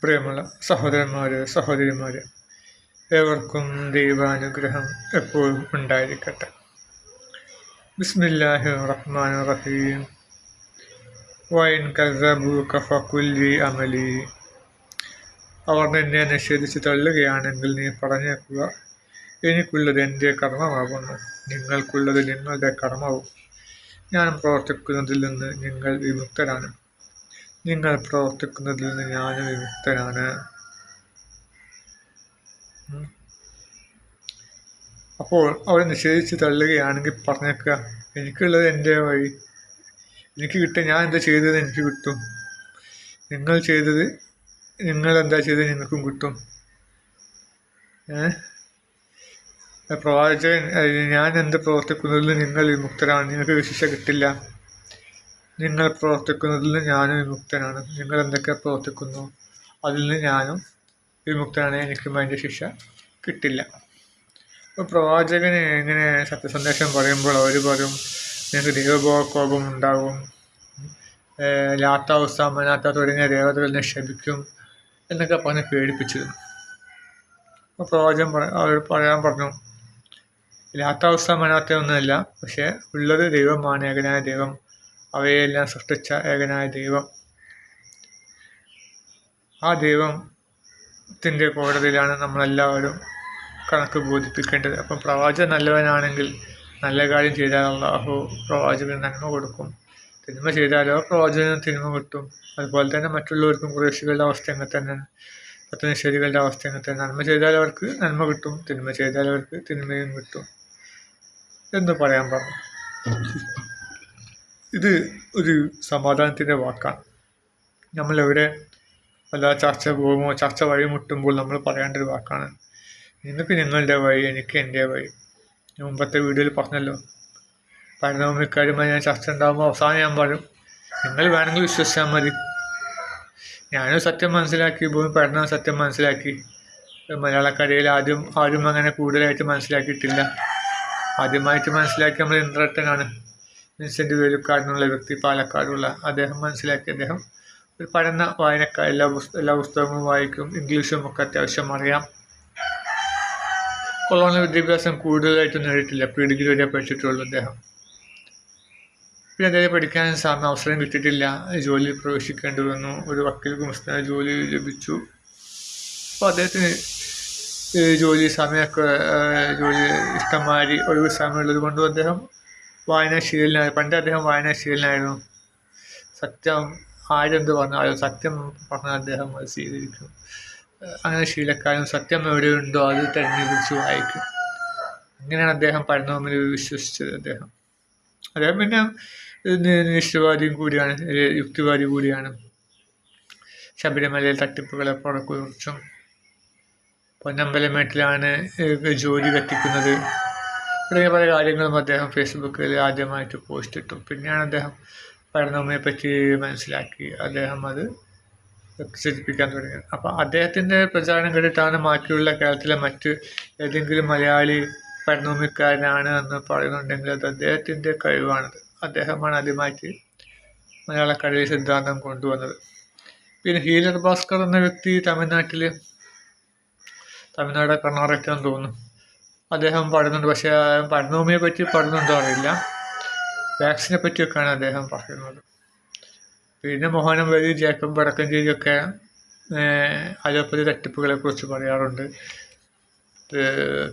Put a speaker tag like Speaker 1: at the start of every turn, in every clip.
Speaker 1: പ്രിയമുള്ള സഹോദരന്മാരെ, സഹോദരിമാരെ, ഏവർക്കും ദൈവാനുഗ്രഹം എപ്പോഴും ഉണ്ടായിരിക്കട്ടെ. ബിസ്മില്ലാഹിർ റഹ്മാനിർ റഹീം. വൈൻ കസ്സബൂക ഫഖുൽ ലി അമലി. അവർ നിന്നെ നിഷേധിച്ച് തള്ളുകയാണെങ്കിൽ നീ പറഞ്ഞേക്കുക, എനിക്കുള്ളത് എൻ്റെ കർമ്മമാകുന്നു, നിങ്ങൾക്കുള്ളത് നിങ്ങളുടെ കർമ്മവും. ഞാൻ പ്രവർത്തിക്കുന്നതിൽ നിന്ന് നിങ്ങൾ വിമുക്തരാണ്, നിങ്ങൾ പ്രവർത്തിക്കുന്നതിൽ നിന്ന് ഞാനും വിമുക്തനാണ്. അപ്പോൾ അവരെ നിഷേധിച്ച് തള്ളുകയാണെങ്കിൽ പറഞ്ഞേക്കുക, എനിക്കുള്ളത് എൻ്റെ വഴി, എനിക്ക് കിട്ടും, ഞാൻ എന്താ ചെയ്തത് എനിക്ക് കിട്ടും, നിങ്ങൾ എന്താ ചെയ്തത് നിങ്ങൾക്കും കിട്ടും. പ്രവാചകൻ, ഞാൻ എന്ത് പ്രവർത്തിക്കുന്നതിൽ നിങ്ങൾ വിമുക്തരാണ്, നിങ്ങൾക്ക് ശിക്ഷ കിട്ടില്ല. നിങ്ങൾ പ്രവർത്തിക്കുന്നതിൽ നിന്ന് ഞാനും വിമുക്തനാണ്, നിങ്ങൾ എന്തൊക്കെ പ്രവർത്തിക്കുന്നു അതിൽ നിന്ന് ഞാനും വിമുക്തനാണ്, എനിക്കും അതിൻ്റെ ശിക്ഷ കിട്ടില്ല. അപ്പോൾ പ്രവാചകന് ഇങ്ങനെ സത്യസന്ദേശം പറയുമ്പോൾ അവർ പറയും, നിങ്ങൾക്ക് ദൈവകോപം ഉണ്ടാകും, ലാത്ത ഉസ്സ മനാത്ത തുടങ്ങിയ ദേവതകളെ ശപിക്കും എന്നൊക്കെ പറഞ്ഞ് പേടിപ്പിച്ചിരുന്നു. അപ്പോൾ പ്രവാചകൻ അവർ പറയാൻ പറഞ്ഞു, ലാത്ത ഉസ്സ മനാത്ത ഒന്നുമല്ല, പക്ഷേ ഉള്ളത് ദൈവമാണ്, ഏകനായ ദൈവം, അവയെല്ലാം സൃഷ്ടിച്ച ഏകനായ ദൈവം. ആ ദൈവത്തിൻ്റെ കോടതിയിലാണ് നമ്മളെല്ലാവരും കണക്ക് ബോധിപ്പിക്കേണ്ടത്. അപ്പം പ്രവാചകൻ നല്ലവനാണെങ്കിൽ നല്ല കാര്യം ചെയ്താൽ അള്ളാഹു പ്രവാചകന് നന്മ കൊടുക്കും, തിന്മ ചെയ്താലോ പ്രവാചകന് തിന്മ കിട്ടും. അതുപോലെ തന്നെ മറ്റുള്ളവർക്കും കുറേശികളുടെ അവസ്ഥ എങ്ങനെ തന്നെ, സത്യനിഷേധികളുടെ അവസ്ഥ എങ്ങനെ തന്നെ, നന്മ ചെയ്താൽ അവർക്ക് നന്മ കിട്ടും, തിന്മ ചെയ്താൽ അവർക്ക് തിന്മയും കിട്ടും എന്ന് പറയാൻ പറഞ്ഞു. ഇത് ഒരു സമാധാനത്തിൻ്റെ വാക്കാണ്. നമ്മളെവിടെ വല്ല ചർച്ച പോകുമോ, ചർച്ച വഴിമുട്ടുമ്പോൾ നമ്മൾ പറയേണ്ട ഒരു വാക്കാണ്, നിങ്ങൾക്ക് നിങ്ങളുടെ വഴി, എനിക്ക് എൻ്റെ വഴി. മുമ്പത്തെ വീഡിയോയിൽ പറഞ്ഞല്ലോ, പരിണാമിക്കാരുമായി ഞാൻ ചർച്ച ഉണ്ടാകുമ്പോൾ അവസാനം ഞാൻ പറയും, നിങ്ങൾ വേണമെങ്കിൽ വിശ്വസിച്ചാൽ മതി, ഞാനും സത്യം മനസ്സിലാക്കി, ഭൂമി പഠനം സത്യം മനസ്സിലാക്കി. മലയാളക്കരയിൽ ആരും അങ്ങനെ കൂടുതലായിട്ട് മനസ്സിലാക്കിയിട്ടില്ല. ആദ്യമായിട്ട് മനസ്സിലാക്കി നമ്മൾ ഇൻട്രട്ടനാണ്, വിൻസെൻ്റ് വേലുക്കാടിനുള്ള വ്യക്തി, പാലക്കാടുള്ള അദ്ദേഹം മനസ്സിലാക്കി. അദ്ദേഹം ഒരു പഠന വായനക്കാർ, എല്ലാ പുസ്തകങ്ങളും വായിക്കും, ഇംഗ്ലീഷും ഒക്കെ അത്യാവശ്യം അറിയാം. കൊള്ളാവുന്ന വിദ്യാഭ്യാസം കൂടുതലായിട്ടും നേടിയിട്ടില്ല, പ്രീ ഡിഗ്രി വരെ പഠിച്ചിട്ടുള്ളൂ അദ്ദേഹം. പിന്നെ അദ്ദേഹം പഠിക്കാൻ അവസരം കിട്ടിയിട്ടില്ല, ജോലിയിൽ പ്രവേശിക്കേണ്ടി വന്നു. ഒരു വക്കീൽ ഗുമസ്തനായ ജോലി ലഭിച്ചു. അപ്പോൾ അദ്ദേഹത്തിന് ജോലി ഇഷ്ടംമാതിരി ഒഴിവ് സമയമുള്ളത് കൊണ്ടും അദ്ദേഹം വായനാശീലനായി. പണ്ട് അദ്ദേഹം വായനാശീലനായിരുന്നു. സത്യം ആരെന്ത് പറഞ്ഞാലും സത്യം പറഞ്ഞാൽ അദ്ദേഹം അത് സ്വീകരിക്കും. അങ്ങനെ ശീലക്കാരും സത്യം എവിടെയുണ്ടോ അത് തിരഞ്ഞെടുത്ത് വായിക്കും. അങ്ങനെയാണ് അദ്ദേഹം പഠനവുമിൽ വിശ്വസിച്ചത്. അദ്ദേഹം പിന്നെ നിഷ്ഠവാദിയും കൂടിയാണ്, യുക്തിവാദി കൂടിയാണ്. ശബരിമലയിൽ തട്ടിപ്പുകളെ കുറിച്ചും പൊന്നമ്പലമേട്ടിലാണ് ജോലി കത്തിക്കുന്നത് തുടങ്ങിയ പല കാര്യങ്ങളും അദ്ദേഹം ഫേസ്ബുക്കിൽ ആദ്യമായിട്ട് പോസ്റ്റ് ഇട്ടു. പിന്നെയാണ് അദ്ദേഹം പഠനവുമെ പറ്റി മനസ്സിലാക്കി, അദ്ദേഹം അത് വികസിപ്പിക്കാൻ തുടങ്ങിയത്. അപ്പോൾ അദ്ദേഹത്തിൻ്റെ പ്രചാരണം കേട്ടിട്ടാണ് ബാക്കിയുള്ള കേരളത്തിലെ മറ്റ് ഏതെങ്കിലും മലയാളി പഠനഭൂമിക്കാരനാണ് എന്ന് പറയുന്നുണ്ടെങ്കിൽ അത് അദ്ദേഹത്തിൻ്റെ കഴിവാണത്. അദ്ദേഹമാണ് ആദ്യമായിട്ട് മലയാളക്കരയിൽ സിദ്ധാന്തം കൊണ്ടുവന്നത്. പിന്നെ ഹീലർ ഭാസ്കർ എന്ന വ്യക്തി തമിഴ്നാട് കർണാടകയ്ക്കാന്ന് തോന്നുന്നു, അദ്ദേഹം പഠിക്കുന്നുണ്ട്. പക്ഷേ പഠനഭൂമിയെ പറ്റി പഠിക്കുന്നുണ്ടോ അറിയില്ല, വാക്സിനെ പറ്റിയൊക്കെയാണ് അദ്ദേഹം പറയുന്നത്. പിന്നെ മോഹനം വഴി, ജേക്കബ് വടക്കഞ്ചേരിയൊക്കെ അലോപ്പതി തട്ടിപ്പുകളെ കുറിച്ച് പറയാറുണ്ട്.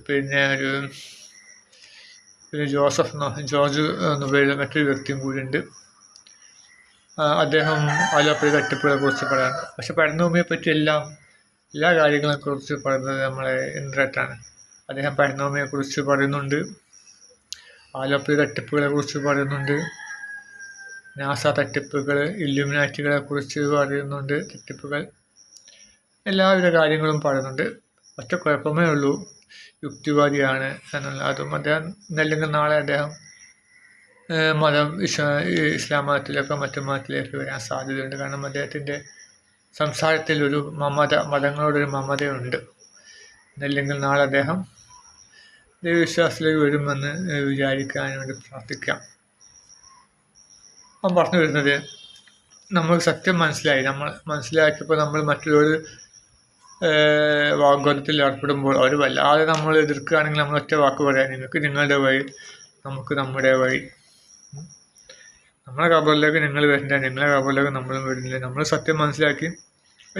Speaker 1: പിന്നെ ജോർജ് എന്ന് പേരുള്ള മറ്റൊരു വ്യക്തിയും കൂടിയുണ്ട്, അദ്ദേഹം അലോപ്പതി തട്ടിപ്പുകളെ കുറിച്ച് പറയാറുണ്ട്. പക്ഷെ പഠനഭൂമിയെ പറ്റി എല്ലാ കാര്യങ്ങളെക്കുറിച്ച് പറയുന്നത് നമ്മളെ ഇന്ദ്രറ്റാണ്. അദ്ദേഹം പഠനഭൂമിയെക്കുറിച്ച് പറയുന്നുണ്ട്, അലോപ്പതി തട്ടിപ്പുകളെ കുറിച്ച് പറയുന്നുണ്ട്, നാസ തട്ടിപ്പുകൾ, ഇല്ലുമിനാറ്റികളെ കുറിച്ച് പറയുന്നുണ്ട്, തട്ടിപ്പുകൾ, എല്ലാവിധ കാര്യങ്ങളും പറയുന്നുണ്ട്. ഒറ്റ കുഴപ്പമേ ഉള്ളൂ, യുക്തിവാദിയാണ് എന്നുള്ള. അതും അദ്ദേഹം ഇന്നല്ലെങ്കിൽ നാളെ അദ്ദേഹം ഇസ്ലാം മതത്തിലൊക്കെ മറ്റു മതത്തിലേക്ക് വരാൻ സാധ്യതയുണ്ട്. കാരണം അദ്ദേഹത്തിൻ്റെ സംസാരത്തിൽ ഒരു മതങ്ങളോടൊരു മമതയുണ്ട്. ഇന്നല്ലെങ്കിൽ നാളെ അദ്ദേഹം ദൈവവിശ്വാസത്തിലേക്ക് വരുമെന്ന് വിചാരിക്കാൻ വേണ്ടി പ്രാർത്ഥിക്കാം. അവൻ പറഞ്ഞു വരുന്നത്, നമ്മൾ സത്യം മനസ്സിലായി. നമ്മൾ മനസ്സിലാക്കിയപ്പോൾ നമ്മൾ മറ്റുള്ളവർ വാഗ്വാദത്തിൽ ഏർപ്പെടുമ്പോൾ അവർ വല്ലാതെ നമ്മൾ എതിർക്കുകയാണെങ്കിൽ നമ്മൾ ഒറ്റ വാക്ക് പറയാം, നിങ്ങൾക്ക് നിങ്ങളുടെ വഴി, നമുക്ക് നമ്മുടെ വഴി. നമ്മളെ ഖബറിലേക്ക് നിങ്ങൾ വരണ്ട, നിങ്ങളെ ഖബറിലേക്ക് നമ്മളും വരുന്നില്ല. നമ്മൾ സത്യം മനസ്സിലാക്കി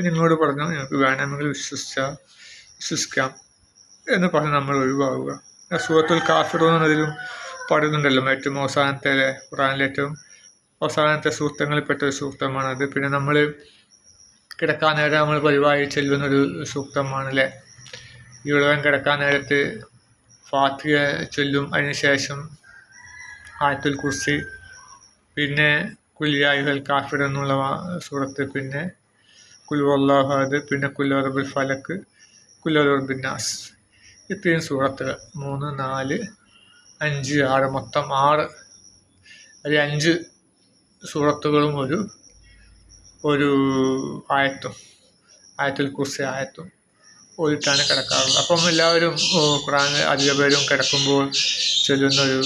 Speaker 1: നിങ്ങളോട് പറഞ്ഞു നിങ്ങൾക്ക് വേണമെങ്കിൽ വിശ്വസിക്കാം എന്ന് പറഞ്ഞ് നമ്മൾ ഒഴിവാകുക. സൂറത്തുൽ കാഫിറൂൻ എന്നതിലും പറയുന്നുണ്ടല്ലോ, ഏറ്റവും അവസാനത്തെ ഖുർആനിലെ ഏറ്റവും അവസാനത്തെ സൂക്തങ്ങളിൽപ്പെട്ട ഒരു സൂക്തമാണത്. പിന്നെ നമ്മൾ കിടക്കാൻ നേരം നമ്മൾ പതിവായി ചെല്ലുന്നൊരു സൂക്തമാണല്ലേ. ഈ ഉളവൻ കിടക്കാൻ നേരത്ത് ഫാത്തിഹ ചൊല്ലും, അതിനുശേഷം ആയത്തുൽ കുർസി, പിന്നെ കുൽ യാ അയ്യുഹൽ കാഫിർ എന്നുള്ള സൂറത്ത്, പിന്നെ കുൽ ഹുവല്ലാഹു അഹദ്, പിന്നെ കുൽ അഊദു ബിൽ ഫലക്ക്, കുൽ അഊദു ബിൻ നാസ്. ഇത്രയും സൂറത്തുകൾ 3, 4, 5, 6 മൊത്തം 6, അതിൽ 5 സൂറത്തുകളും ഒരു ആയത്തുൽ കുർസി ആയത്തും ഓതിട്ടാണ് കിടക്കാറുള്ളത്. അപ്പം എല്ലാവരും ഖുർആൻ അധിക പേരും കിടക്കുമ്പോൾ ചൊല്ലുന്നൊരു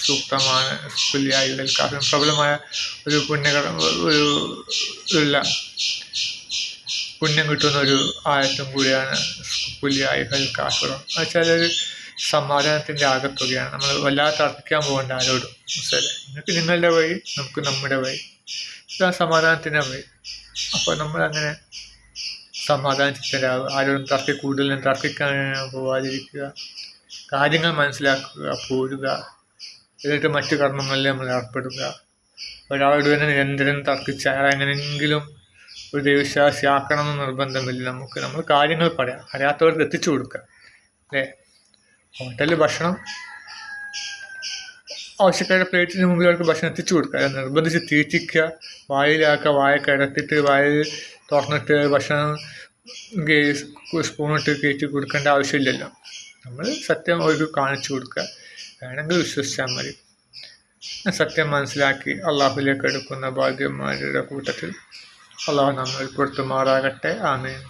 Speaker 1: സൂക്തമാണ് കുൽ യാ അയ്യുഹൽ കാഫിറൂൻ. പ്രബലമായ ഒരു പുണ്യം കിട്ടുന്ന ഒരു ആയത്തും കൂടിയാണ് കുൽ യാ അയ്യുഹൽ കാഫിറൂൻ. എന്നുവെച്ചാൽ ഒരു സമാധാനത്തിൻ്റെ ആകത്തുകയാണ്. നമ്മൾ വല്ലാതെ തർക്കിക്കാൻ പോകേണ്ട ആരോടും. മനസ്സിലായി, നിങ്ങൾക്ക് നിങ്ങളുടെ വഴി, നമുക്ക് നമ്മുടെ വഴി, ഇതാ സമാധാനത്തിൻ്റെ വഴി. അപ്പോൾ നമ്മളങ്ങനെ സമാധാനത്തിലാവുക, ആരോടും കൂടുതലും തർക്കിക്കാൻ പോവാതിരിക്കുക, കാര്യങ്ങൾ മനസ്സിലാക്കുക, പോരുക, എന്നിട്ട് മറ്റു കർമ്മങ്ങളിൽ നമ്മൾ ഏർപ്പെടുക. ഒരാളോട് തന്നെ നിരന്തരം തർക്കിച്ച് എങ്ങനെയെങ്കിലും ഒരു ദൈവവിശ്വാസിയാക്കണമെന്ന് നിർബന്ധമില്ല. നമ്മൾ കാര്യങ്ങൾ പറയാം, അറിയാത്തവർക്ക് എത്തിച്ചു കൊടുക്കുക അല്ലേ. ഹോട്ടലിൽ ഭക്ഷണം ആവശ്യക്കാരുടെ പ്ലേറ്റിന് മുമ്പിൽ അവർക്ക് ഭക്ഷണം എത്തിച്ചു കൊടുക്കുക, നിർബന്ധിച്ച് തീറ്റിക്കുക, വായിലാക്കുക, വായ കിടത്തിട്ട് വായിൽ തുറന്നിട്ട് ഭക്ഷണം സ്പൂണിട്ട് കയറ്റി കൊടുക്കേണ്ട ആവശ്യമില്ലല്ലോ. നമ്മൾ സത്യം ഒരു കാണിച്ചു കൊടുക്കുക, വേണമെങ്കിൽ വിശ്വസിച്ചാൽ മതി. സത്യം മനസ്സിലാക്കി അള്ളാഹുലേക്ക് എടുക്കുന്ന ഭാഗ്യന്മാരുടെ കൂട്ടത്തിൽ അള്ളാഹു നമ്മെ ഉൾപ്പെടുത്തുമാറാകട്ടെ. ആമീൻ.